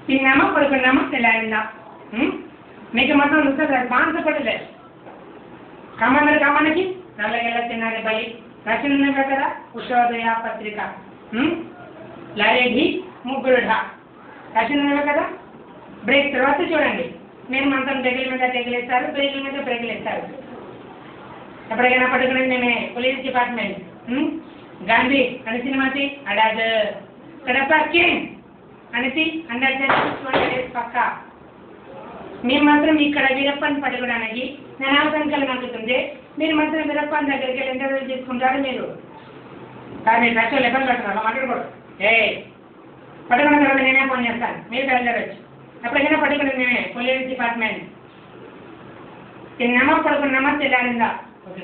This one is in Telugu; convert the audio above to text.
తిన్నామా పడుకున్నామా తెల్లారిందా మీకు మొత్తం చూస్తే బాన్సపడలేదు కమ్మన్నది కమ్మన్నకి నల్లగెల్ల తిన్నారే బలి రచన ఉన్నవే కదా ఉషోదయ పత్రిక లారేఢి ముగ్గురు ఢా రచన ఉన్నవే కదా బ్రేక్ తర్వాత చూడండి నేను మంత్రం దగ్గర మీద తెగిలేస్తారు బ్రేకుల మీద బ్రేకులు ఇస్తారు ఎప్పటికైనా పట్టుకుని నేనే పోలీస్ డిపార్ట్మెంట్ గాంధీ అని సినిమాతి అడాజ్ కడపకి అనేసి 120 days పక్కా మేము మాత్రం ఇక్కడ వీరప్పని పట్టుకోవడానికి నేను ఆశంకలు నమ్ముతుంది మీరు మాత్రం వీరప్పని దగ్గరికి వెళ్ళి ఇంటర్వ్యూ తీసుకుంటారు మీరు కానీ మీరు లక్షలు ఇబ్బంది పడుతున్నారు మాట్లాడకూడదు పట్టుకున్న తర్వాత నేనే ఫోన్ చేస్తాను మీరు బయలుదేరచ్చు ఎప్పటికైనా పట్టుకుని నేనే పోలీస్ డిపార్ట్మెంట్ తిన్నామా పడుకున్నామా తెల్లారిందా ఓకే